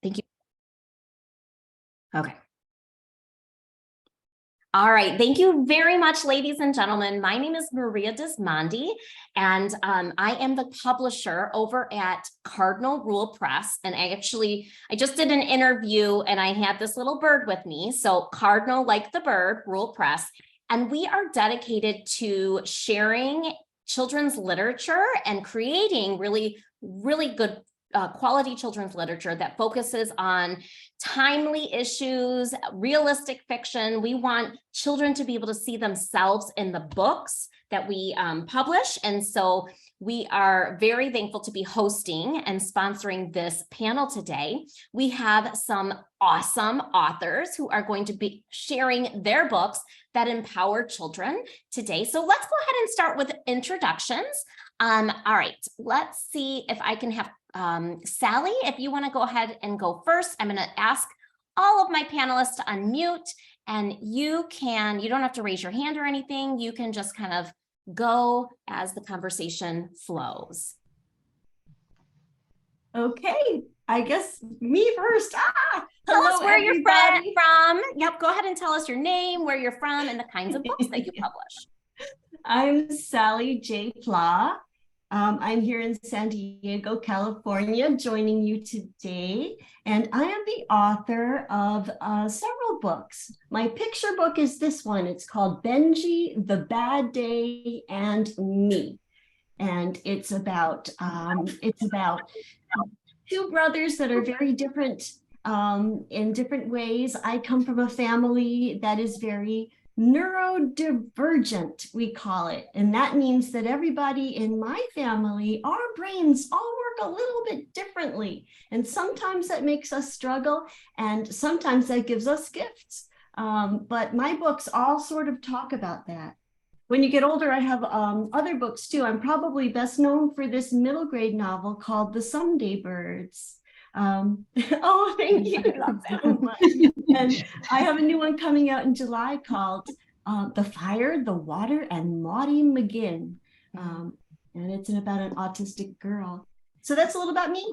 Thank you. Okay. All right. Thank you very much, ladies and gentlemen. My name is Maria Dismondy, and I am the publisher over at Cardinal Rule Press. And I just did an interview and I had this little bird with me. So Cardinal, like the bird, Rule Press. And we are dedicated to sharing children's literature and creating really, really good quality children's literature that focuses on timely issues, realistic fiction. We want children to be able to see themselves in the books that we publish. And so we are very thankful to be hosting and sponsoring this panel today. We have some awesome authors who are going to be sharing their books that empower children today. So let's go ahead and start with introductions. All right, let's see if I can have Sally, if you want to go ahead and go first. I'm going to ask all of my panelists to unmute, and you don't have to raise your hand or anything. You can just kind of go as the conversation flows. Okay, I guess me first. Tell us where you're from. Yep, go ahead and tell us your name, where you're from, and the kinds of books that you publish. I'm Sally J. Pla. I'm here in San Diego, California, joining you today, and I am the author of several books. My picture book is this one. It's called Benji, the Bad Day, and Me, and it's about two brothers that are very different in different ways. I come from a family that is very neurodivergent, we call it. And that means that everybody in my family, our brains all work a little bit differently. And sometimes that makes us struggle, and sometimes that gives us gifts. But my books all sort of talk about that. When you get older, I have other books too. I'm probably best known for this middle grade novel called The Someday Birds. Oh, thank you so much. And I have a new one coming out in July called The Fire, the Water, and Maudie McGinn. And it's about an autistic girl. So that's a little about me.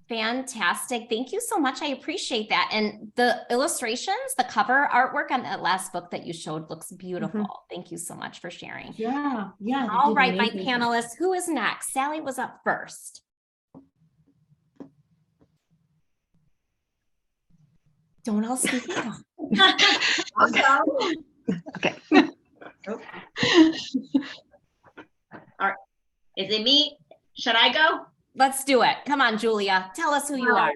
Fantastic. Thank you so much. I appreciate that. And the illustrations, the cover artwork on that last book that you showed looks beautiful. Thank you so much for sharing. Yeah. All right, my panelists, who is next? Sally was up first. Don't all speak now. Okay. All right. Is it me? Should I go? Let's do it. Come on, Julia. Tell us who you are.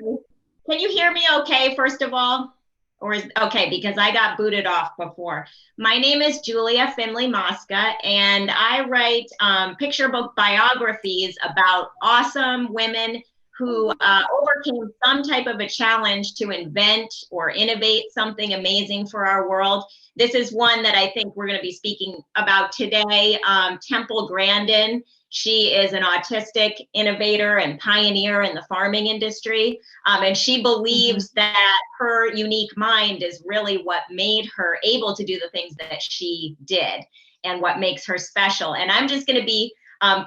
Can you hear me okay, first of all? Or is okay, because I got booted off before. My name is Julia Finley Mosca, and I write picture book biographies about awesome women who overcame some type of a challenge to invent or innovate something amazing for our world. This is one that I think we're going to be speaking about today, Temple Grandin. She is an autistic innovator and pioneer in the farming industry. And she believes that her unique mind is really what made her able to do the things that she did and what makes her special. And I'm just going to be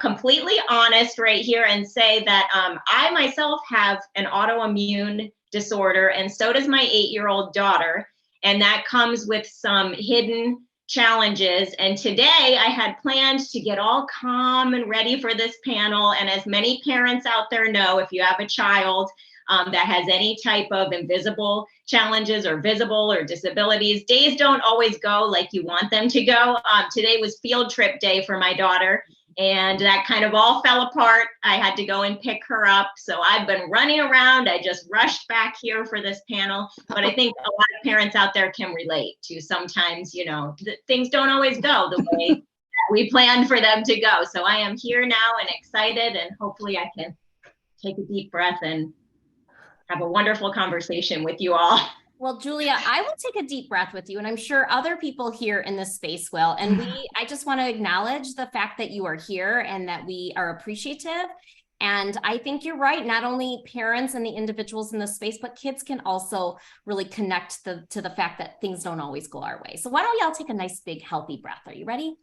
completely honest right here and say that I myself have an autoimmune disorder, and so does my 8-year-old daughter. And that comes with some hidden challenges. And today I had planned to get all calm and ready for this panel. And as many parents out there know, if you have a child that has any type of invisible challenges or visible or disabilities, days don't always go like you want them to go. Today was field trip day for my daughter, and that kind of all fell apart. I had to go and pick her up. So I've been running around. I just rushed back here for this panel. But I think a lot of parents out there can relate to sometimes, you know, things don't always go the way we planned for them to go. So I am here now and excited, and hopefully I can take a deep breath and have a wonderful conversation with you all. Well, Julia, I will take a deep breath with you, and I'm sure other people here in this space will. And I just want to acknowledge the fact that you are here and that we are appreciative. And I think you're right. Not only parents and the individuals in this space, but kids can also really connect to the fact that things don't always go our way. So why don't y'all take a nice, big, healthy breath? Are you ready?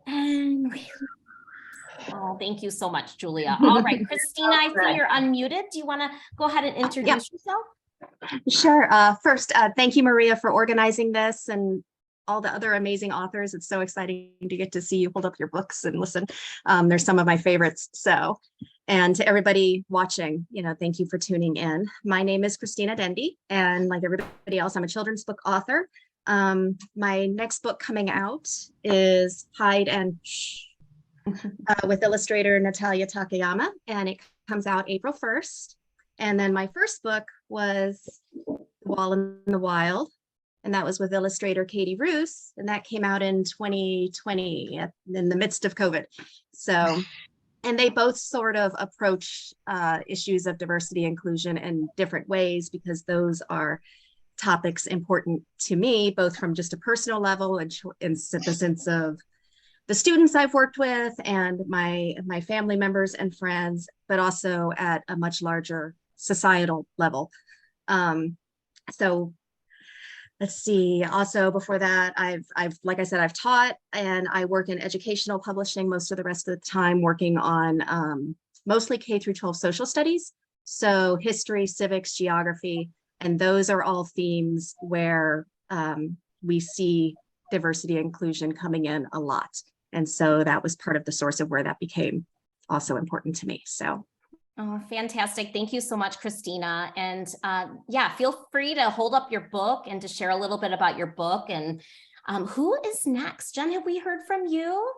And Oh, thank you so much, Julia. All right, Christina, I see you're unmuted. Do you want to go ahead and introduce yourself? Sure. First, thank you, Maria, for organizing this and all the other amazing authors. It's so exciting to get to see you hold up your books and listen. They're some of my favorites. So, and to everybody watching, thank you for tuning in. My name is Christina Dendy, and like everybody else, I'm a children's book author. My next book coming out is Hide and Shh, with illustrator Natalia Takayama, and it comes out April 1st. And then my first book was The Wall in the Wild, and that was with illustrator Katie Roos, and that came out in 2020 in the midst of COVID. So, and they both sort of approach issues of diversity inclusion in different ways, because those are topics important to me, both from just a personal level and in the sense of the students I've worked with and my family members and friends, but also at a much larger societal level. So let's see. Also, before that, I've like I said, I've taught, and I work in educational publishing most of the rest of the time, working on mostly K through 12 social studies. So history, civics, geography, and those are all themes where we see diversity inclusion coming in a lot. And so that was part of the source of where that became also important to me. So. Oh, fantastic. Thank you so much, Christina. And yeah, feel free to hold up your book and to share a little bit about your book. And who is next? Jen, have we heard from you?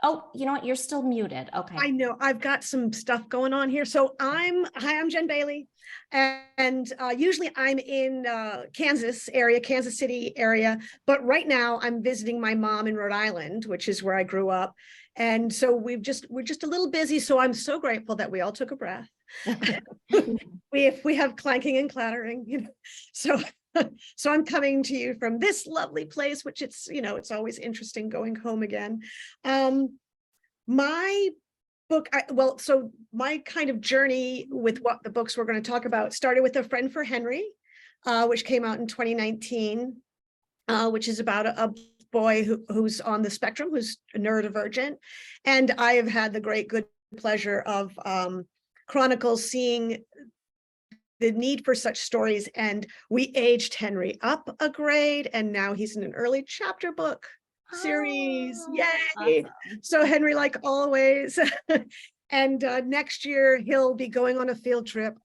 Oh, you know what? You're still muted. Okay. I know I've got some stuff going on here. So I'm Jen Bailey, and usually I'm in Kansas City area, but right now I'm visiting my mom in Rhode Island, which is where I grew up. And so we're just a little busy. So I'm so grateful that we all took a breath. we have clanking and clattering, so I'm coming to you from this lovely place, which it's always interesting going home again. My book, so my kind of journey with what the books we're going to talk about started with A Friend for Henry, which came out in 2019, which is about a boy who's on the spectrum, who's neurodivergent. And I have had the good pleasure of chronicles seeing the need for such stories. And we aged Henry up a grade, and now he's in an early chapter book series. Yay! Awesome. So Henry, like always. And next year he'll be going on a field trip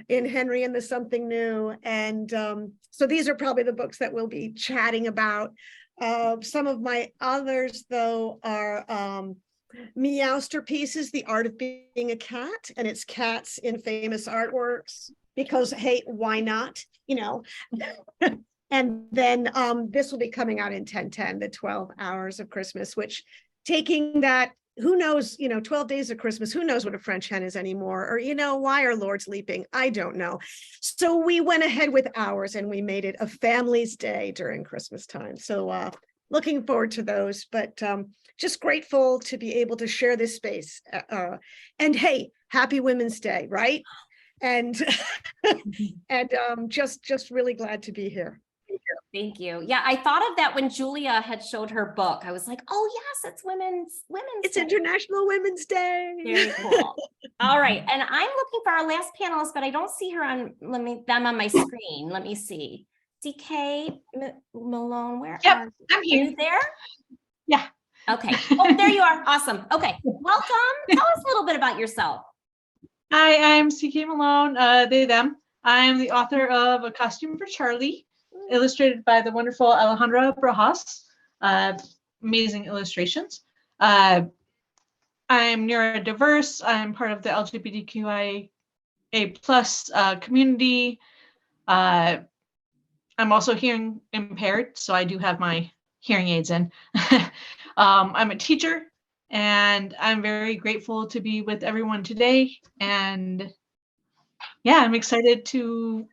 in Henry and the Something New. And so these are probably the books that we'll be chatting about. Some of my others, though, are Meowster Pieces, The Art of Being a Cat, and it's cats in famous artworks, because, hey, why not? And then this will be coming out in 1010, The 12 Hours of Christmas, which taking that, who knows, 12 days of Christmas, who knows what a French hen is anymore, or, why are lords leaping? I don't know. So we went ahead with ours, and we made it a family's day during Christmas time. So looking forward to those, but just grateful to be able to share this space. And hey, happy Women's Day, right? And just really glad to be here. Thank you. Yeah, I thought of that when Julia had showed her book. I was like, oh yes, it's Women's It's Day. International Women's Day. Very cool. All right. And I'm looking for our last panelist, but I don't see her on them on my screen. Let me see. DK Malone, where are you there? Yeah. Okay. Oh, there you are. Awesome. Okay. Welcome. Tell us a little bit about yourself. Hi, I'm CK Malone, they, them. I am the author of A Costume for Charlie, illustrated by the wonderful Alejandra Brajas. Amazing illustrations. I'm neurodiverse. I'm part of the LGBTQIA+ community. I'm also hearing impaired, so I do have my hearing aids in. I'm a teacher, and I'm very grateful to be with everyone today. And yeah, I'm excited to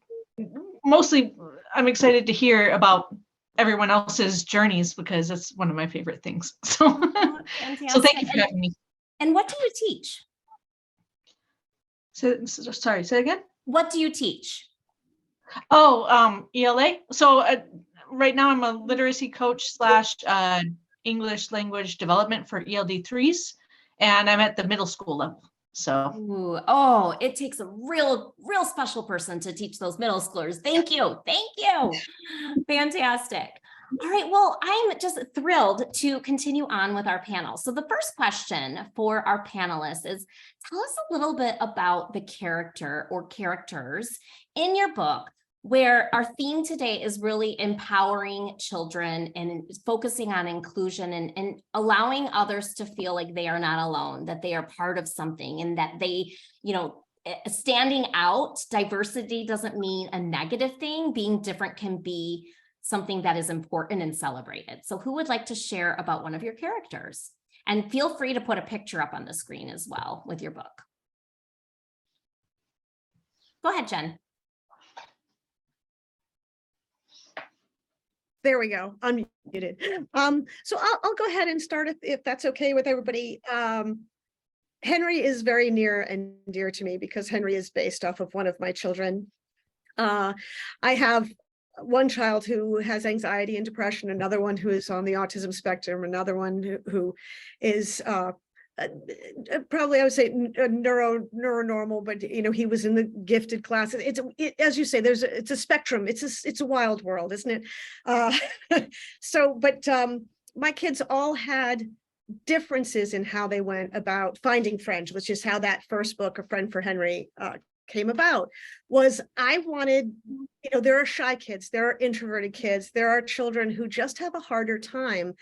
hear about everyone else's journeys, because that's one of my favorite things. So, so thank you for having me. And what do you teach? So sorry, say again? What do you teach? Oh, ELA. So right now I'm a literacy coach / English language development for ELD 3s. and I'm at the middle school level. So Ooh, oh, it takes a real special person to teach those middle schoolers. Thank you. Thank you. Fantastic. All right, well, I'm just thrilled to continue on with our panel. So the first question for our panelists is, tell us a little bit about the character or characters in your book, where our theme today is really empowering children and focusing on inclusion and allowing others to feel like they are not alone, that they are part of something, and that they, standing out. Diversity doesn't mean a negative thing. Being different can be something that is important and celebrated. So who would like to share about one of your characters? And feel free to put a picture up on the screen as well with your book. Go ahead, Jen. There we go. Unmuted. So I'll go ahead and start if that's okay with everybody. Henry is very near and dear to me because Henry is based off of one of my children. I have one child who has anxiety and depression, another one who is on the autism spectrum, another one who is probably, I would say, neuronormal, but he was in the gifted class. As you say, it's a spectrum. It's a wild world, isn't it? But my kids all had differences in how they went about finding friends, which is how that first book, A Friend for Henry, came about. Was I wanted, there are shy kids, there are introverted kids, there are children who just have a harder time,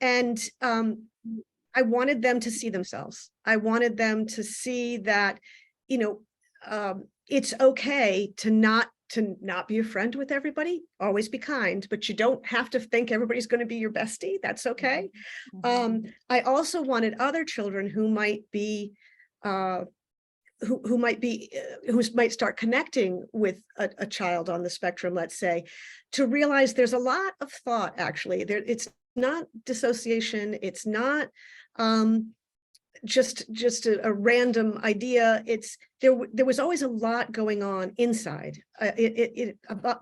and I wanted them to see themselves. I wanted them to see that, it's okay to not be a friend with everybody. Always be kind, but you don't have to think everybody's going to be your bestie. That's okay. I also wanted other children who might be who might start connecting with a child on the spectrum, let's say, to realize there's a lot of thought. Actually, it's not dissociation. It's not just a random idea. There was always a lot going on inside, a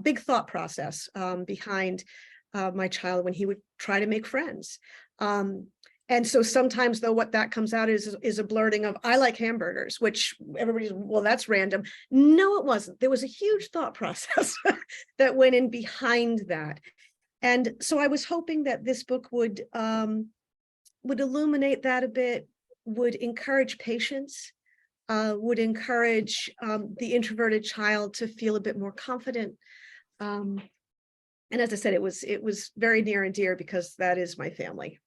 big thought process behind my child when he would try to make friends. And so sometimes, though, what that comes out is a blurting of, I like hamburgers, which everybody's, well, that's random. No, it wasn't. There was a huge thought process that went in behind that. And so I was hoping that this book would illuminate that a bit, would encourage patience, would encourage the introverted child to feel a bit more confident. And as I said, it was very near and dear because that is my family.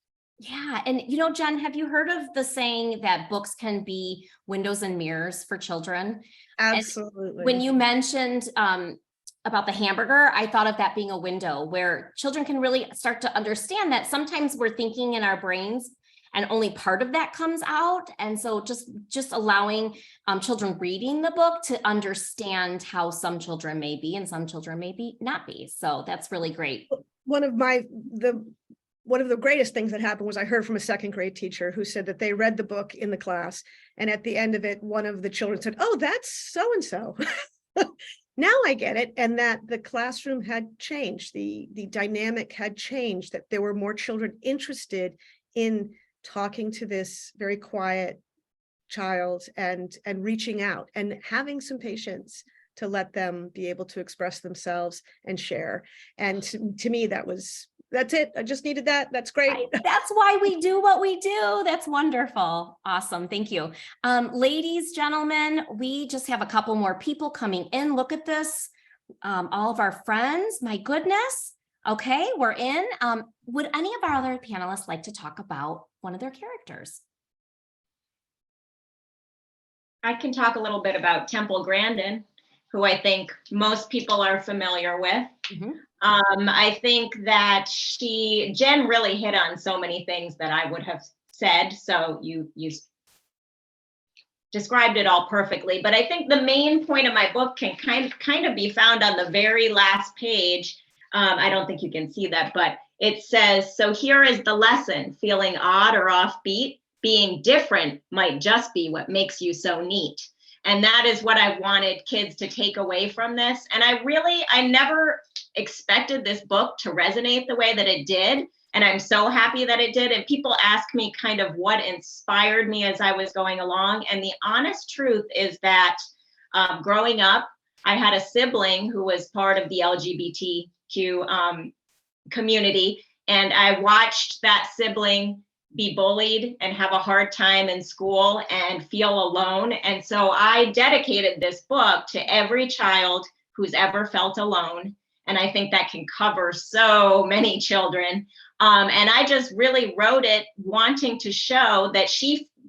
Yeah. And, Jen, have you heard of the saying that books can be windows and mirrors for children? Absolutely. And when you mentioned about the hamburger, I thought of that being a window where children can really start to understand that sometimes we're thinking in our brains and only part of that comes out. And so just allowing children reading the book to understand how some children may be and some children may not be. So that's really great. One of the greatest things that happened was I heard from a second grade teacher who said that they read the book in the class, and at the end of it, one of the children said, "Oh, that's so-and-so." Now I get it. And that the classroom had changed, the dynamic had changed, that there were more children interested in talking to this very quiet child and reaching out and having some patience to let them be able to express themselves and share. And to me, that's it. I just needed that. That's great. That's why we do what we do. That's wonderful. Awesome. Thank you. Ladies, gentlemen, we just have a couple more people coming in. Look at this. All of our friends. My goodness. Okay, we're in. Would any of our other panelists like to talk about one of their characters? I can talk a little bit about Temple Grandin, who I think most people are familiar with. Mm-hmm. I think that Jen really hit on so many things that I would have said. So you described it all perfectly. But I think the main point of my book can kind of be found on the very last page. I don't think you can see that, but it says, "So here is the lesson: feeling odd or offbeat, being different might just be what makes you so neat." And that is what I wanted kids to take away from this. And I never expected this book to resonate the way that it did. And I'm so happy that it did. And people ask me kind of what inspired me as I was going along. And the honest truth is that growing up, I had a sibling who was part of the LGBTQ community. And I watched that sibling be bullied and have a hard time in school and feel alone. And so I dedicated this book to every child who's ever felt alone. And I think that can cover so many children. And I just really wrote it wanting to show that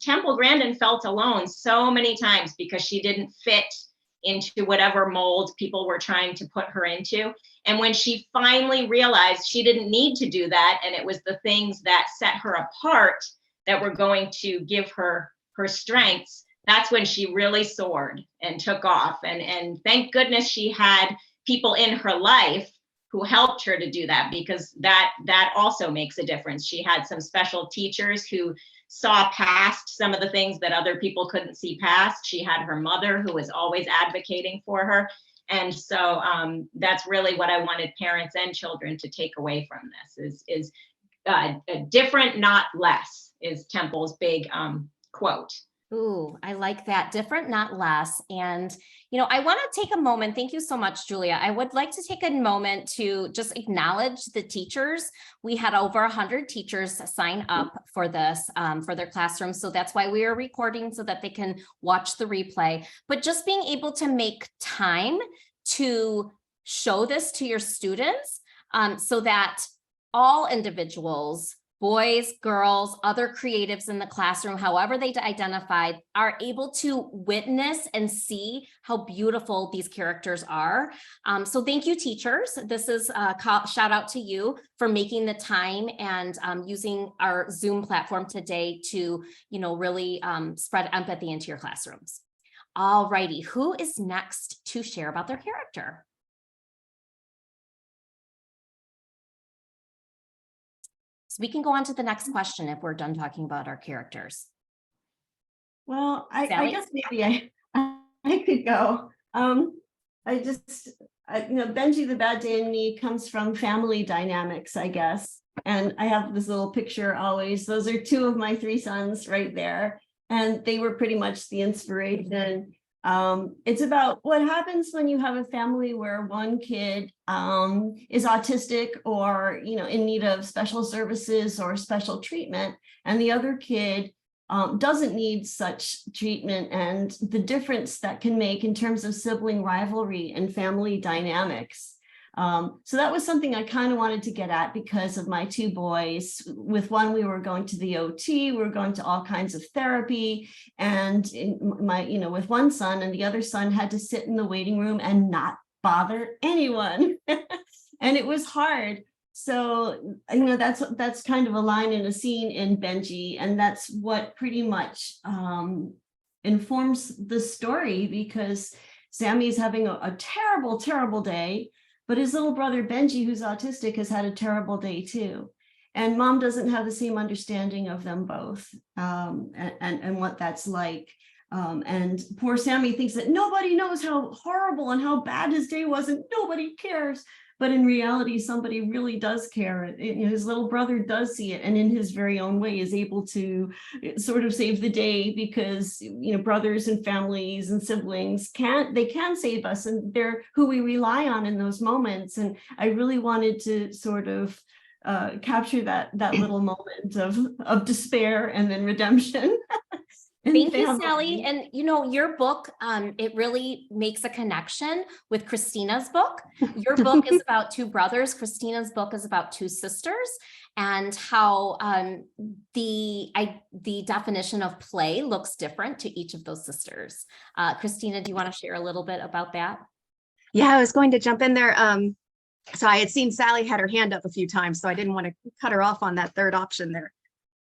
Temple Grandin felt alone so many times because she didn't fit into whatever mold people were trying to put her into. And when she finally realized she didn't need to do that, and it was the things that set her apart that were going to give her her strengths, that's when she really soared and took off. And thank goodness she had people in her life who helped her to do that, because that also makes a difference. She had some special teachers who saw past some of the things that other people couldn't see past. She had her mother who was always advocating for her. And so that's really what I wanted parents and children to take away from this is different, not less, is Temple's big quote. Ooh, I like that. Different, not less. And, you know, I want to take a moment. Thank you so much, Julia. I would like to take a moment to just acknowledge the teachers. We had over 100 teachers sign up for this, for their classrooms. So that's why we are recording, so that they can watch the replay. But just being able to make time to show this to your students, so that all individuals, boys, girls, other creatives in the classroom, however they identified, are able to witness and see how beautiful these characters are. So thank you, teachers. This is a shout out to you for making the time and using our Zoom platform today to, you know, really spread empathy into your classrooms. All righty, who is next to share about their character? So we can go on to the next question if we're done talking about our characters. Well, I Sally? guess maybe I could go. You know, Benji the Bad Dandy comes from family dynamics, I guess. And I have this little picture always. Those are two of my three sons right there. And they were pretty much the inspiration. It's about what happens when you have a family where one kid is autistic or, you know, in need of special services or special treatment, and the other kid doesn't need such treatment, and the difference that can make in terms of sibling rivalry and family dynamics. So that was something I kind of wanted to get at because of my two boys. With one, we were going to the OT, we were going to all kinds of therapy, and with one son, and the other son had to sit in the waiting room and not bother anyone. And it was hard. So, you know, that's kind of a line in a scene in Benji, and that's what pretty much informs the story, because Sammy's having a terrible, terrible day. But his little brother Benji, who's autistic, has had a terrible day too. And mom doesn't have the same understanding of them both, and what that's like. And poor Sammy thinks that nobody knows how horrible and how bad his day was, and nobody cares. But in reality, somebody really does care. His little brother does see it, and in his very own way is able to sort of save the day, because, you know, brothers and families and siblings can save us, and they're who we rely on in those moments. And I really wanted to sort of capture that little moment of despair and then redemption. Thank you, Sally. And you know, your book, it really makes a connection with Christina's book. Your book is about two brothers. Christina's book is about two sisters, and how the definition of play looks different to each of those sisters. Christina, do you want to share a little bit about that? Yeah, I was going to jump in there. So I had seen Sally had her hand up a few times, so I didn't want to cut her off on that third option there.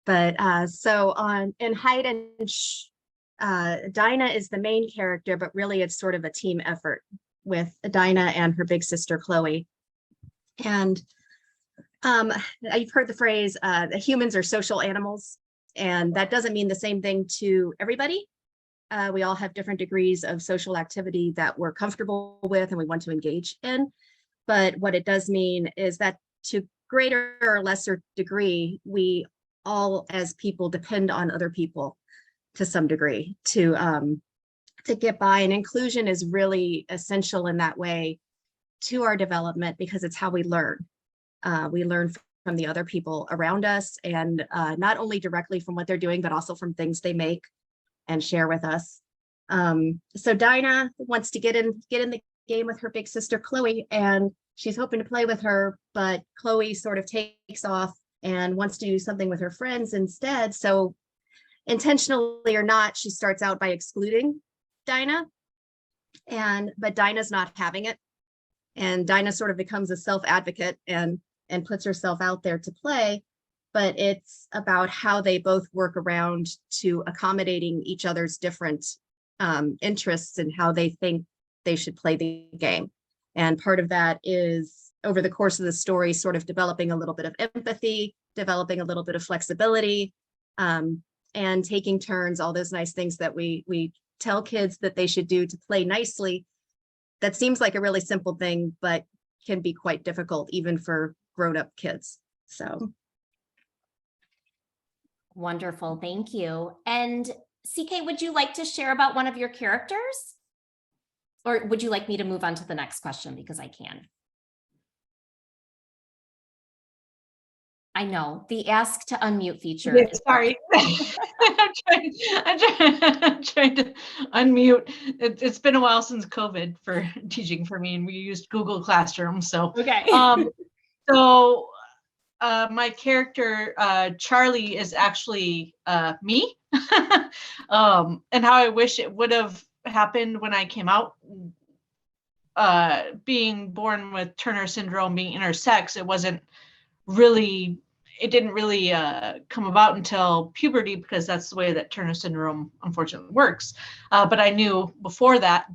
But so in Hide and Dinah is the main character, but really it's sort of a team effort with Dinah and her big sister Chloe. And you've heard the phrase that humans are social animals, and that doesn't mean the same thing to everybody. We all have different degrees of social activity that we're comfortable with and we want to engage in. But what it does mean is that to greater or lesser degree, we all as people depend on other people to some degree to get by. And inclusion is really essential in that way to our development, because it's how we learn. We learn from the other people around us, and not only directly from what they're doing, but also from things they make and share with us. So Dinah wants to get in the game with her big sister Chloe, and she's hoping to play with her, but Chloe sort of takes off and wants to do something with her friends instead. So intentionally or not, she starts out by excluding Dinah, but Dinah's not having it. And Dinah sort of becomes a self-advocate and puts herself out there to play, but it's about how they both work around to accommodating each other's different interests and how they think they should play the game. And part of that is, over the course of the story, sort of developing a little bit of empathy, developing a little bit of flexibility, and taking turns, all those nice things that we tell kids that they should do to play nicely. That seems like a really simple thing, but can be quite difficult even for grown-up kids. So. Wonderful, thank you. And CK, would you like to share about one of your characters? Or would you like me to move on to the next question, because I can? I know, the ask to unmute feature. Yeah, sorry. I'm trying to unmute. It's been a while since COVID for teaching for me, and we used Google Classroom. So, okay. My character, Charlie, is actually me. And how I wish it would have happened when I came out. Being born with Turner syndrome, being intersex, it didn't really come about until puberty, because that's the way that Turner syndrome unfortunately works. But I knew before that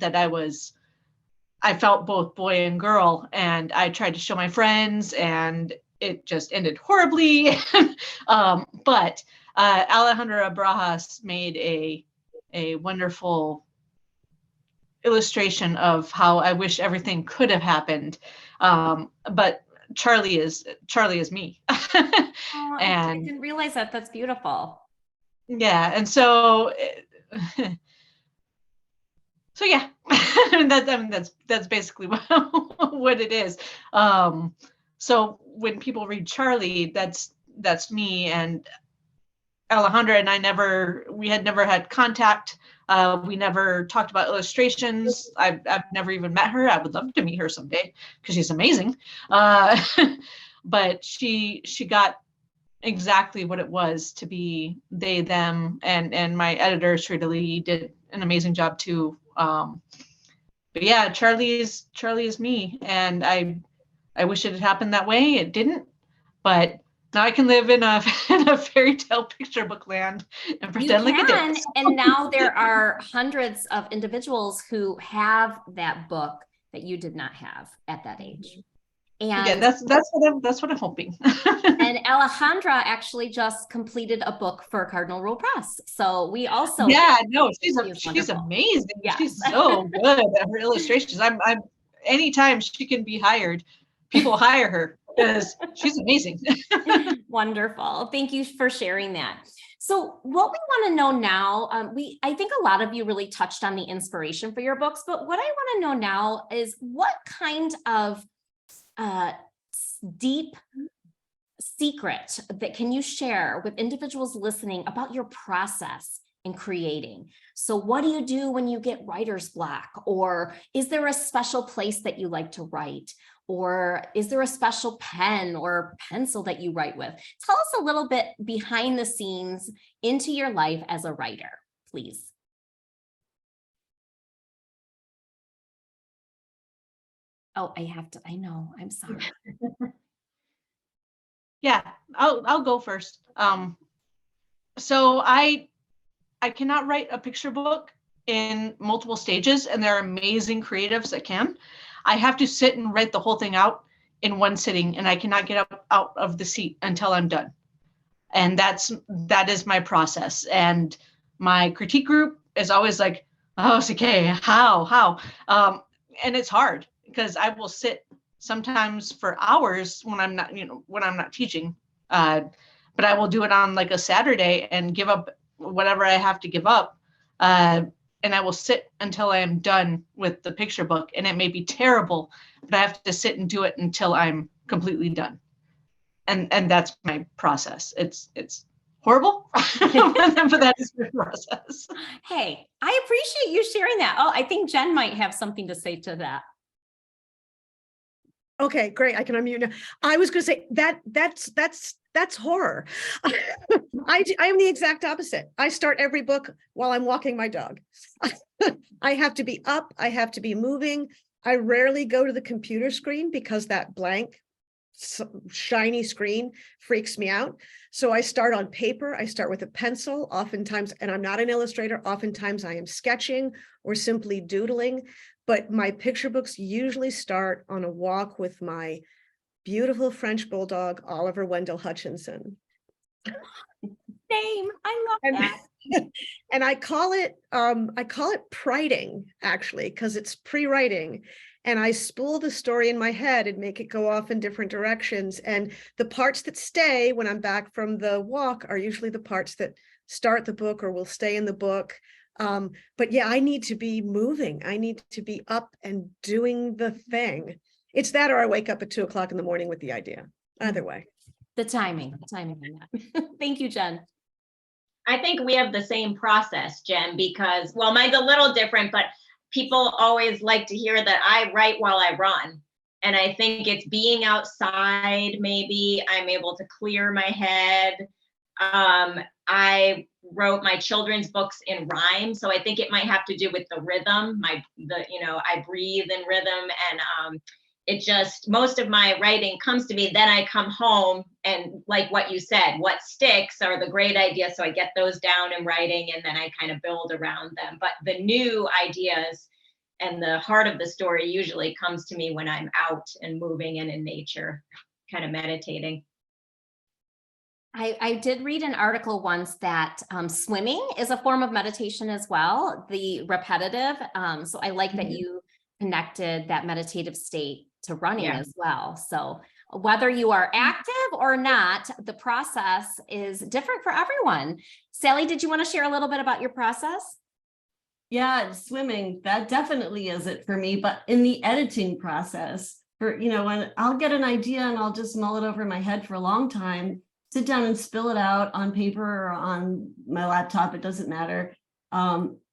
I felt both boy and girl, and I tried to show my friends, and it just ended horribly. But Alejandra Barajas made a wonderful illustration of how I wish everything could have happened. But Charlie is me. Oh, And I didn't realize that. That's beautiful. Yeah, and so yeah, that's basically what it is. So when people read Charlie, that's me. And Alejandra and we had never had contact. We never talked about illustrations. I've never even met her. I would love to meet her someday, because she's amazing. But she got exactly what it was to be they, them, and my editor, Shrita Lee, did an amazing job too. But yeah, Charlie is me, and I wish it had happened that way. It didn't, but now I can live in a fairy tale picture book land and pretend like it did. And now there are hundreds of individuals who have that book that you did not have at that age. And yeah, that's what I'm hoping. And Alejandra actually just completed a book for Cardinal Rule Press. So we also she's amazing. Yeah. She's so good at her illustrations. I'm anytime she can be hired, people hire her, because she's amazing. Wonderful. Thank you for sharing that. So what we want to know now, I think a lot of you really touched on the inspiration for your books, but what I want to know now is what kind of deep secret that can you share with individuals listening about your process in creating? So what do you do when you get writer's block? Or is there a special place that you like to write? Or is there a special pen or pencil that you write with? Tell us a little bit behind the scenes into your life as a writer, please. Oh, I know, I'm sorry. Yeah, I'll go first. So I cannot write a picture book in multiple stages, and there are amazing creatives that can. I have to sit and write the whole thing out in one sitting, and I cannot get up out of the seat until I'm done. And that is my process. And my critique group is always like, "Oh, it's okay. How?" And it's hard, because I will sit sometimes for hours when I'm not, when I'm not teaching. But I will do it on like a Saturday and give up whatever I have to give up. And I will sit until I am done with the picture book. And it may be terrible, but I have to sit and do it until I'm completely done. And that's my process. It's horrible, but that is my process. Hey, I appreciate you sharing that. Oh, I think Jen might have something to say to that. Okay, great. I can unmute now. I was going to say that's horror. I am the exact opposite. I start every book while I'm walking my dog. I have to be up. I have to be moving. I rarely go to the computer screen because that blank shiny screen freaks me out. So I start on paper. I start with a pencil oftentimes, and I'm not an illustrator. Oftentimes I am sketching or simply doodling, but my picture books usually start on a walk with my beautiful French bulldog, Oliver Wendell Hutchinson. Same. I love that. And I call it priding, actually, because it's pre-writing. And I spool the story in my head and make it go off in different directions. And the parts that stay when I'm back from the walk are usually the parts that start the book or will stay in the book. But yeah, I need to be moving. I need to be up and doing the thing. It's that, or I wake up at 2 o'clock in the morning with the idea. Either way. The timing on that. Thank you, Jen. I think we have the same process, Jen, because, well, mine's a little different, but people always like to hear that I write while I run. And I think it's being outside, maybe I'm able to clear my head. I wrote my children's books in rhyme, so I think it might have to do with the rhythm, I breathe in rhythm, and it just, most of my writing comes to me, then I come home and, like what you said, what sticks are the great ideas, so I get those down in writing and then I kind of build around them. But the new ideas and the heart of the story usually comes to me when I'm out and moving and in nature, kind of meditating. I did read an article once that swimming is a form of meditation as well, the repetitive. So I like that you connected that meditative state to running as well. So whether you are active or not, the process is different for everyone. Sally, did you want to share a little bit about your process? Yeah, swimming, that definitely is it for me. But in the editing process, when I'll get an idea and I'll just mull it over in my head for a long time, sit down and spill it out on paper or on my laptop, it doesn't matter.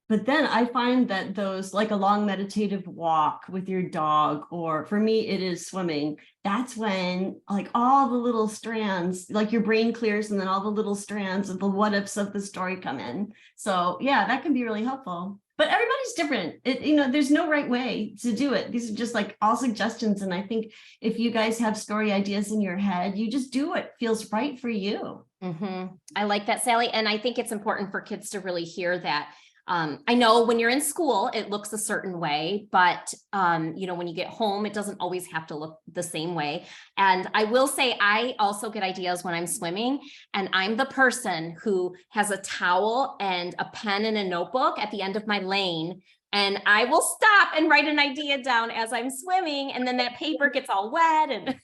But then I find that those, like a long meditative walk with your dog, or for me, it is swimming. That's when like all the little strands, like your brain clears and then all the little strands of the what ifs of the story come in. So yeah, that can be really helpful. But everybody's different. There's no right way to do it. These are just like all suggestions. And I think if you guys have story ideas in your head, you just do what feels right for you. I like that, Sally. And I think it's important for kids to really hear that. I know when you're in school, it looks a certain way, but when you get home, it doesn't always have to look the same way. And I will say, I also get ideas when I'm swimming, and I'm the person who has a towel and a pen and a notebook at the end of my lane. And I will stop and write an idea down as I'm swimming. And then that paper gets all wet. And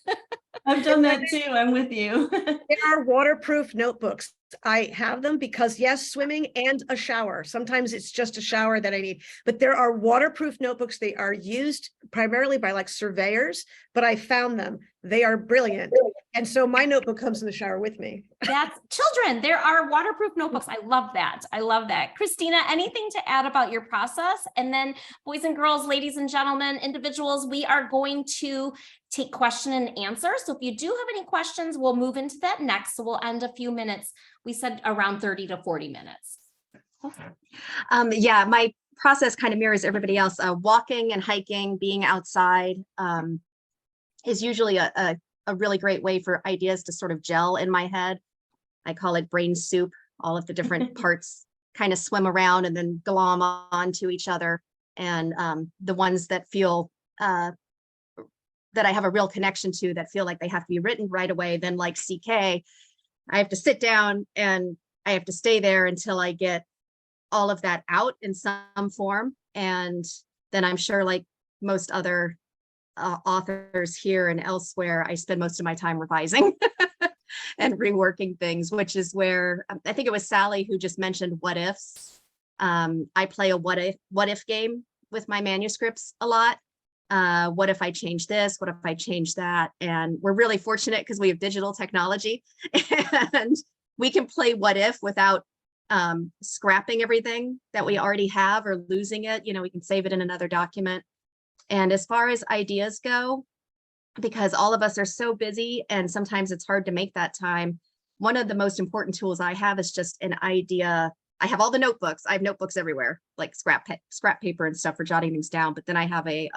I've done that too. I'm with you. There are waterproof notebooks. I have them because, yes, swimming and a shower. Sometimes it's just a shower that I need, but there are waterproof notebooks. They are used primarily by like surveyors, but I found them. They are brilliant. And so my notebook comes in the shower with me. that's children. There are waterproof notebooks. I love that. I love that. Christina, anything to add about your process? And then boys and girls, ladies and gentlemen, individuals, we are going to take question and answer. So if you do have any questions, we'll move into that next. So we'll end a few minutes. We said around 30 to 40 minutes. Yeah, my process kind of mirrors everybody else. Walking and hiking, being outside is usually a really great way for ideas to sort of gel in my head. I call it brain soup. All of the different parts kind of swim around and then glom onto each other. And the ones that feel that I have a real connection to, that feel like they have to be written right away, then like CK, I have to sit down and I have to stay there until I get all of that out in some form. And then I'm sure, like most other authors here and elsewhere, I spend most of my time revising and reworking things, which is where I think it was Sally who just mentioned what ifs. I play a what if game with my manuscripts a lot. What if I change this? What if I change that? And we're really fortunate because we have digital technology and we can play what if without scrapping everything that we already have or losing it. You know, we can save it in another document. And as far as ideas go, because all of us are so busy and sometimes it's hard to make that time, one of the most important tools I have is just an idea. I have all the notebooks. I have notebooks everywhere, like scrap paper and stuff for jotting things down. But then I have a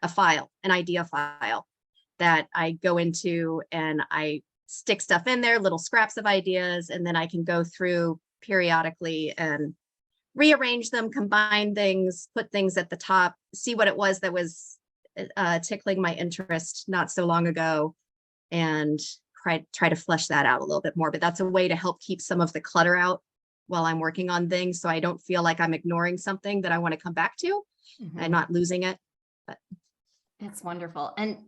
file, an idea file that I go into and I stick stuff in there, little scraps of ideas, and then I can go through periodically and rearrange them, combine things, put things at the top, see what it was that was tickling my interest not so long ago, and try to flesh that out a little bit more. But that's a way to help keep some of the clutter out while I'm working on things, so I don't feel like I'm ignoring something that I want to come back to and not losing it. But that's wonderful. And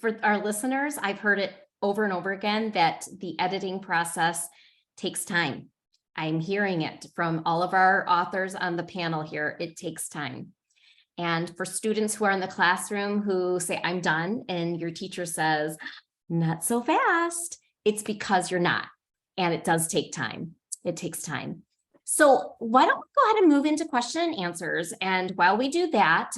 for our listeners, I've heard it over and over again that the editing process takes time. I'm hearing it from all of our authors on the panel here. It takes time. And for students who are in the classroom who say, I'm done, and your teacher says, not so fast, it's because you're not. And it does take time. It takes time. So why don't we go ahead and move into question and answers? And while we do that,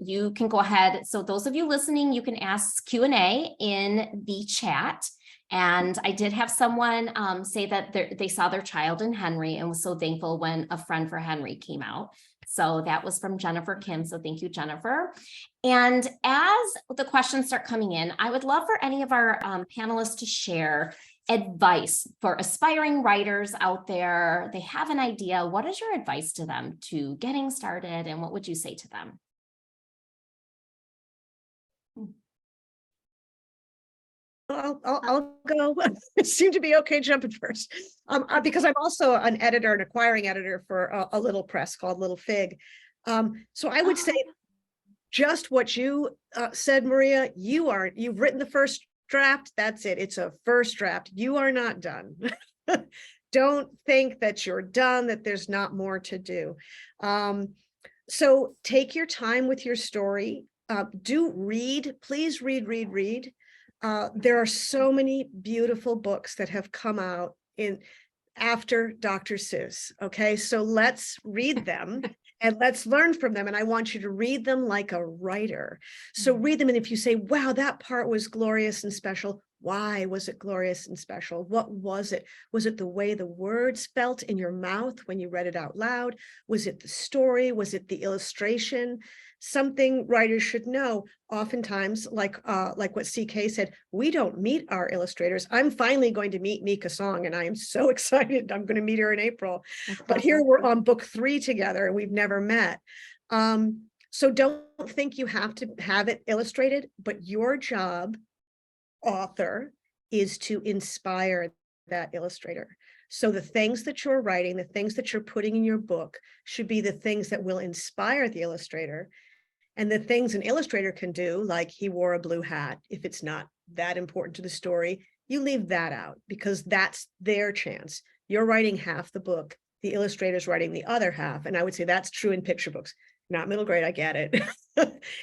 you can go ahead. So those of you listening, you can ask Q&A in the chat. And I did have someone say that they saw their child in Henry and was so thankful when A Friend for Henry came out. So that was from Jennifer Kim. So thank you, Jennifer. And as the questions start coming in, I would love for any of our panelists to share advice for aspiring writers out there. They have an idea. What is your advice to them to getting started, and what would you say to them? I'll go. It seemed to be okay jumping first, because I'm also an editor, an acquiring editor for a little press called Little Fig. So I would say just what you said, Maria. You've written the first draft. That's it. It's a first draft. You are not done. Don't think that you're done, that there's not more to do. So take your time with your story. Please read. There are so many beautiful books that have come out after Dr. Seuss. Okay, so let's read them and let's learn from them. And I want you to read them like a writer. So read them. And if you say, wow, that part was glorious and special, why was it glorious and special? What was it? Was it the way the words felt in your mouth when you read it out loud? Was it the story? Was it the illustration? Something writers should know. Oftentimes, like what CK said, we don't meet our illustrators. I'm finally going to meet Mika Song, and I am so excited. I'm going to meet her in April. But here we're on book 3 together, and we've never met. So don't think you have to have it illustrated, but your job, author, is to inspire that illustrator. So the things that you're writing, the things that you're putting in your book should be the things that will inspire the illustrator. And the things an illustrator can do, like he wore a blue hat, if it's not that important to the story, you leave that out, because that's their chance. You're writing half the book, the illustrator's writing the other half. And I would say that's true in picture books, not middle grade, I get it.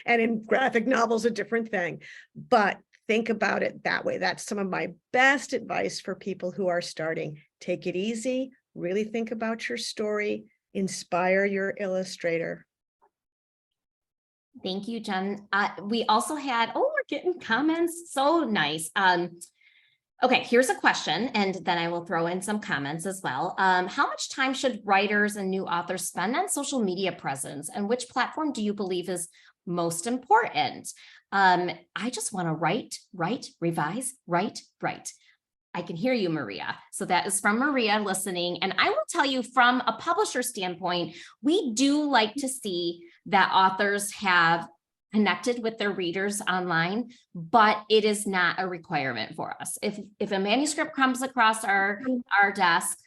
And in graphic novels, a different thing. But think about it that way. That's some of my best advice for people who are starting. Take it easy, really think about your story, inspire your illustrator. Thank you, Jen. We also had, we're getting comments. So nice. Okay, here's a question, and then I will throw in some comments as well. How much time should writers and new authors spend on social media presence, and which platform do you believe is most important? I just want to write, revise, write. I can hear you, Maria. So that is from Maria listening. And I will tell you, from a publisher standpoint, we do like to see that authors have connected with their readers online, but it is not a requirement for us. If a manuscript comes across our desk,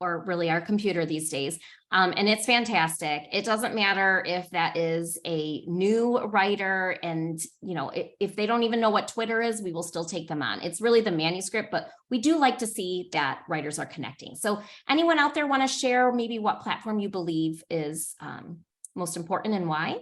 or really our computer these days. And it's fantastic. It doesn't matter if that is a new writer and, you know, if they don't even know what Twitter is, we will still take them on. It's really the manuscript, but we do like to see that writers are connecting. So anyone out there want to share maybe what platform you believe is most important and why?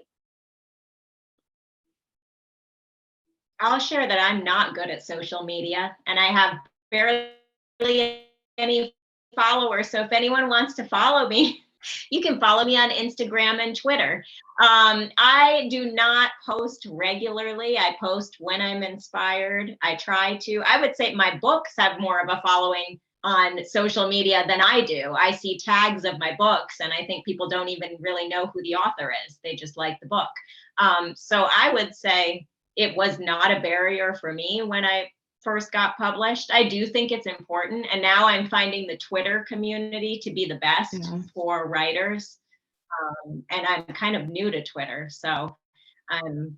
I'll share that I'm not good at social media and I have barely any followers. So if anyone wants to follow me, you can follow me on Instagram and Twitter. I do not post regularly. I post when I'm inspired. I try to. I would say my books have more of a following on social media than I do. I see tags of my books and I think people don't even really know who the author is. They just like the book. So I would say it was not a barrier for me when I first got published. I do think it's important. And now I'm finding the Twitter community to be the best for writers. And I'm kind of new to Twitter, so I'm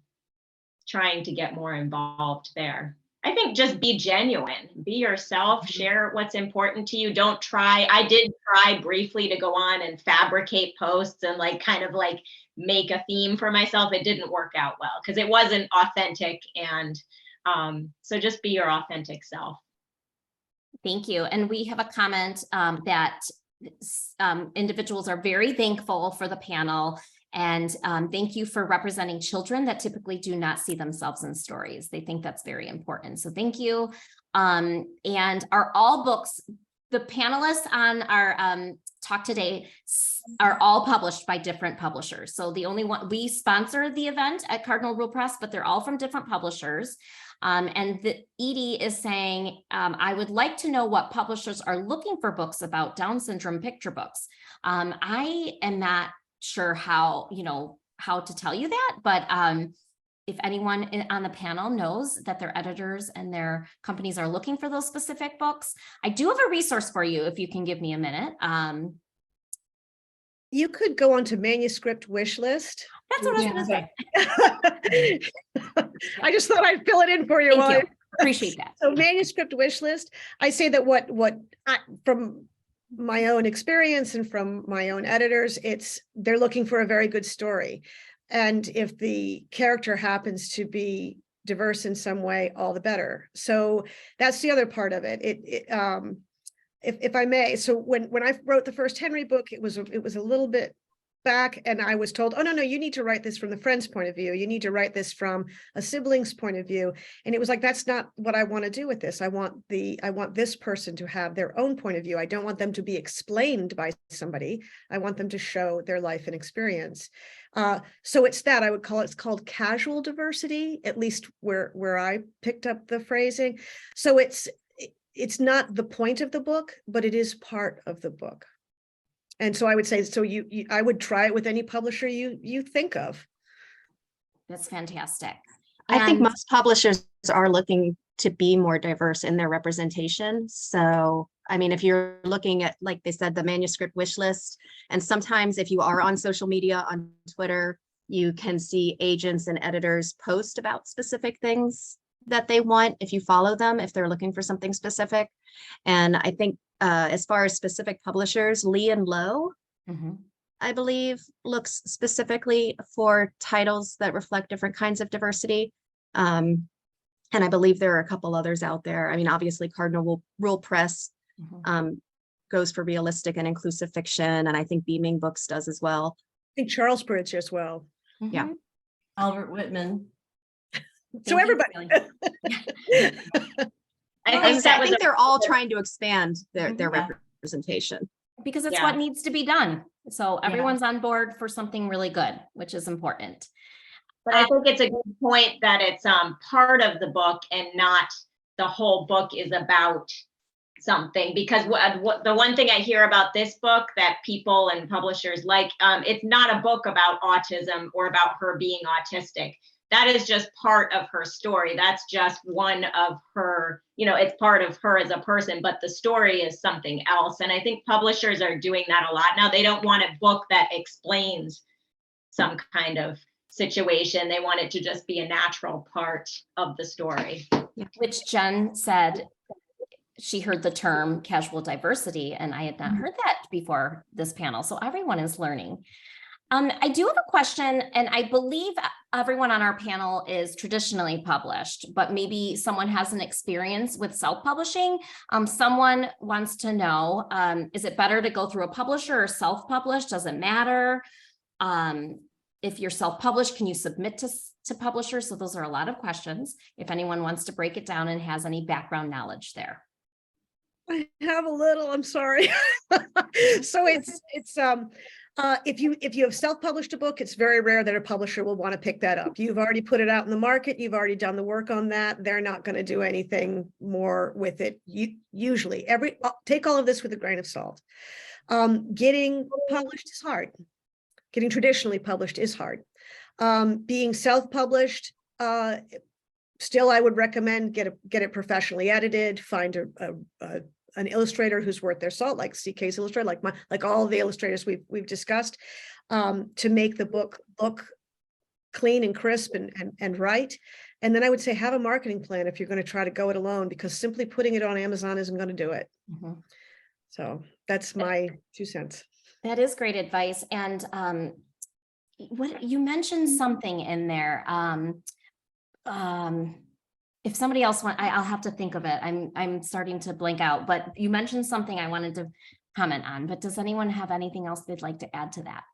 trying to get more involved there. I think just be genuine, be yourself, share what's important to you. Don't try. I did try briefly to go on and fabricate posts and like kind of like make a theme for myself. It didn't work out well because it wasn't authentic. And so just be your authentic self. Thank you. And we have a comment that individuals are very thankful for the panel. And thank you for representing children that typically do not see themselves in stories. They think that's very important. So thank you. And are all books, the panelists on our talk today are all published by different publishers. So the only one, we sponsor the event at Cardinal Rule Press, but they're all from different publishers. And Edie is saying, I would like to know what publishers are looking for books about Down syndrome picture books. I am not sure how to tell you that, but if anyone on the panel knows that their editors and their companies are looking for those specific books, I do have a resource for you if you can give me a minute. You could go onto manuscript wish list. That's what I was going to say. I just thought I'd fill it in for you. Thank you. Appreciate that. So manuscript wish list. I say that from my own experience and from my own editors, they're looking for a very good story. And if the character happens to be diverse in some way, all the better. So that's the other part of it. If I may, so when I wrote the first Henry book, it was a little bit back and I was told, oh, no, you need to write this from the friend's point of view. You need to write this from a sibling's point of view. And it was like, that's not what I want to do with this. I want this person to have their own point of view. I don't want them to be explained by somebody. I want them to show their life and experience. So it's that I would call it's called casual diversity, at least where I picked up the phrasing. So it's not the point of the book, but it is part of the book. And so I would say, so I would try it with any publisher you think of. That's fantastic. I think most publishers are looking to be more diverse in their representation. So, I mean, if you're looking at, like they said, the manuscript wish list, and sometimes if you are on social media, on Twitter, you can see agents and editors post about specific things that they want if you follow them, if they're looking for something specific. And I think as far as specific publishers, Lee and Low, I believe, looks specifically for titles that reflect different kinds of diversity. And I believe there are a couple others out there. I mean, obviously Cardinal Rule Press goes for realistic and inclusive fiction. And I think Beaming Books does as well. I think Charles Bridge as well. Yeah. Albert Whitman. So everybody. I think they're all trying to expand their representation. Because it's what needs to be done. So everyone's on board for something really good, which is important. But I think it's a good point that it's part of the book and not the whole book is about something. Because the one thing I hear about this book that people and publishers like, it's not a book about autism or about her being autistic. That is just part of her story. That's just one of her, it's part of her as a person, but the story is something else. And I think publishers are doing that a lot now. They don't want a book that explains some kind of situation. They want it to just be a natural part of the story. Which Jen said, she heard the term casual diversity, and I had not heard that before this panel. So everyone is learning. I do have a question, and I believe everyone on our panel is traditionally published, but maybe someone has an experience with self-publishing. Someone wants to know, is it better to go through a publisher or self-published? Does it matter? If you're self-published, can you submit to publishers? So those are a lot of questions. If anyone wants to break it down and has any background knowledge there. I have a little, I'm sorry. So if you have self-published a book, it's very rare that a publisher will want to pick that up. You've already put it out in the market. You've already done the work on that. They're not going to do anything more with it. Usually, take all of this with a grain of salt. Getting published is hard. Getting traditionally published is hard. Being self-published, still, I would recommend get it professionally edited. Find an illustrator who's worth their salt, like CK's illustrator, like all the illustrators we've discussed, to make the book look clean and crisp and right. And then I would say have a marketing plan if you're going to try to go it alone, because simply putting it on Amazon isn't going to do it. Mm-hmm. So that's my 2 cents. That is great advice. And what you mentioned something in there. If somebody else I'll have to think of it. I'm starting to blank out, but you mentioned something I wanted to comment on, but does anyone have anything else they'd like to add to that?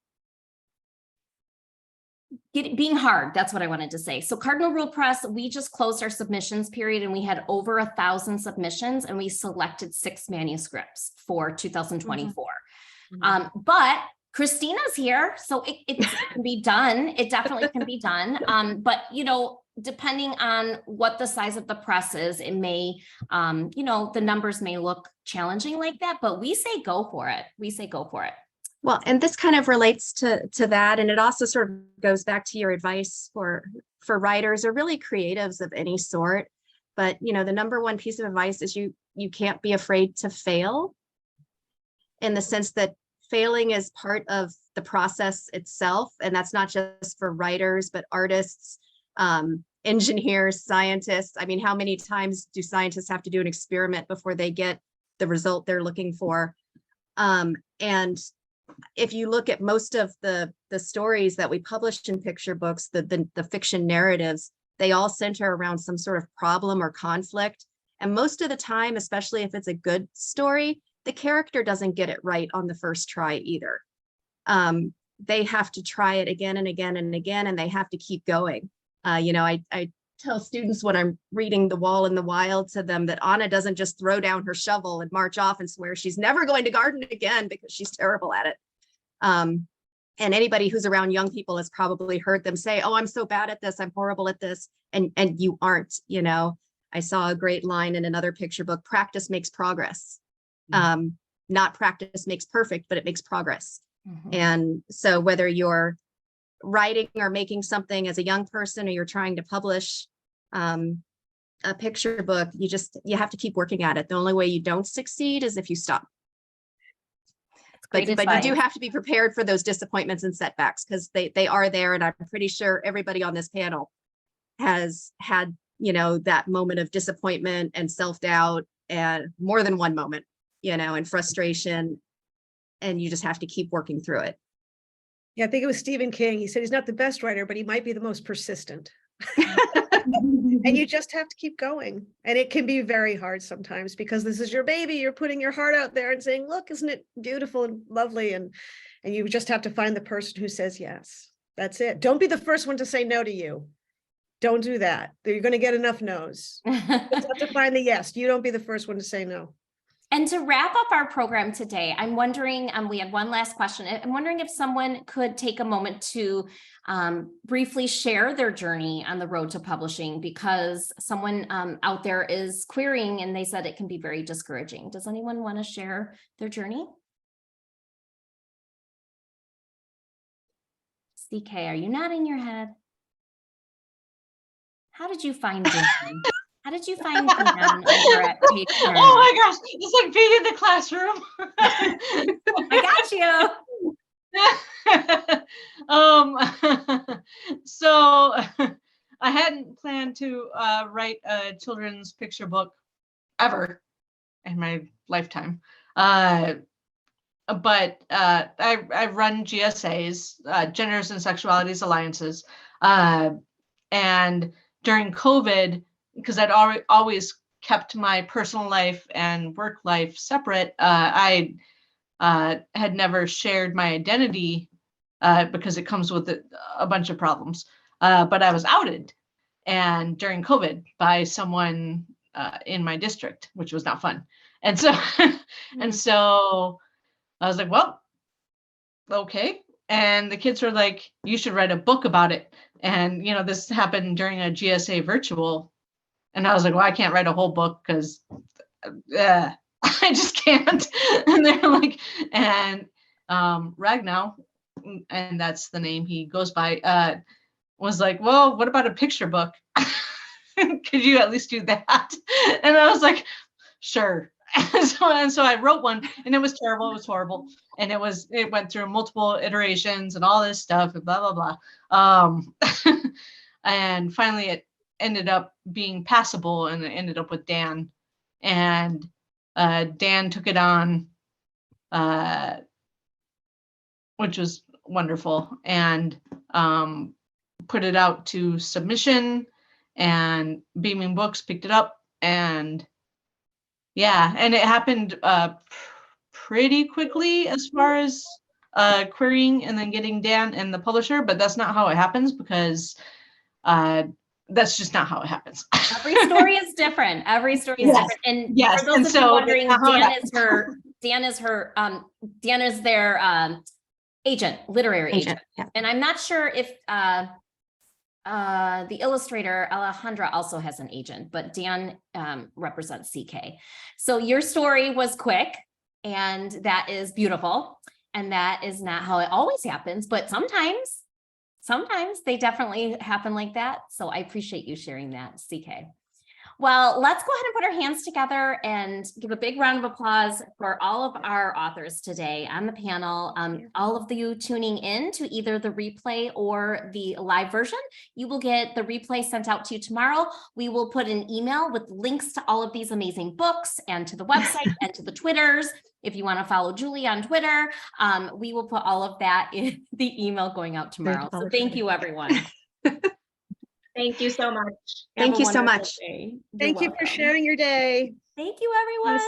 Being hard, that's what I wanted to say. So Cardinal Rule Press, we just closed our submissions period and we had over 1,000 submissions and we selected 6 manuscripts for 2024. Mm-hmm. But Christina's here, so it can be done. It definitely can be done. But, depending on what the size of the press is, it may, the numbers may look challenging like that, but we say go for it. We say go for it. Well, and this kind of relates to that. And it also sort of goes back to your advice for writers or really creatives of any sort. But, the number one piece of advice is you can't be afraid to fail, in the sense that failing is part of the process itself. And that's not just for writers, but artists, engineers, scientists. I mean, how many times do scientists have to do an experiment before they get the result they're looking for? And if you look at most of the stories that we published in picture books, the fiction narratives, they all center around some sort of problem or conflict. And most of the time, especially if it's a good story, the character doesn't get it right on the first try either. They have to try it again and again and again, and they have to keep going. I tell students when I'm reading The Wall in the Wild to them that Anna doesn't just throw down her shovel and march off and swear she's never going to garden again because she's terrible at it. And anybody who's around young people has probably heard them say, oh, I'm so bad at this, I'm horrible at this. And you aren't. I saw a great line in another picture book: practice makes progress. Not practice makes perfect, but it makes progress. Mm-hmm. And so whether you're writing or making something as a young person, or you're trying to publish a picture book, you have to keep working at it. The only way you don't succeed is if you stop. But you do have to be prepared for those disappointments and setbacks, because they are there. And I'm pretty sure everybody on this panel has had, that moment of disappointment and self-doubt, and more than one moment, and frustration. And you just have to keep working through it. Yeah, I think it was Stephen King. He said he's not the best writer, but he might be the most persistent. And you just have to keep going. And it can be very hard sometimes, because this is your baby. You're putting your heart out there and saying, look, isn't it beautiful and lovely? And you just have to find the person who says yes. That's it. Don't be the first one to say no to you. Don't do that. You're going to get enough no's. You have to find the yes. You don't be the first one to say no. And to wrap up our program today, I'm wondering, we had one last question. I'm wondering if someone could take a moment to briefly share their journey on the road to publishing, because someone out there is querying and they said it can be very discouraging. Does anyone want to share their journey? CK, are you nodding your head? How did you find Dan? How did you find Dan over at Page Turner? Oh my gosh, it's like being in the classroom. I got you. So I hadn't planned to write a children's picture book ever. in my lifetime. But I run GSAs, Genders and Sexualities Alliances. And during COVID, because I'd always kept my personal life and work life separate, I had never shared my identity because it comes with a bunch of problems. But I was outed, and during COVID by someone in my district, which was not fun. And so, and so I was like, well, okay. And the kids were like, you should write a book about it. And, you know, this happened during a GSA virtual. And I was like, well, I can't write a whole book because I just can't. And they're like, and Ragnow, and that's the name he goes by, was like, well, what about a picture book? Could you at least do that? And I was like, sure. And so I wrote one, and it was terrible. It was horrible. And it went through multiple iterations and all this stuff and blah, blah, blah. And finally it ended up being passable, and it ended up with Dan. And Dan took it on, which was wonderful, and put it out to submission, and Beaming Books picked it up, and yeah, and it happened pretty quickly as far as querying and then getting Dan and the publisher, but that's not how it happens, because that's just not how it happens. Every story is different. Every story is different. And yes. for those And of you so wondering, that's how it Dan is their agent, literary agent. Yeah. And I'm not sure if the illustrator Alejandra also has an agent, but Dan represents CK. So your story was quick, and that is beautiful. And that is not how it always happens, but sometimes they definitely happen like that. So I appreciate you sharing that, CK. Well, let's go ahead and put our hands together and give a big round of applause for all of our authors today on the panel. All of you tuning in to either the replay or the live version, you will get the replay sent out to you tomorrow. We will put an email with links to all of these amazing books and to the website and to the Twitters. If you want to follow Julie on Twitter, we will put all of that in the email going out tomorrow. So thank you, everyone. Thank you so much. Thank you so much. Thank you for sharing your day. Thank you, everyone.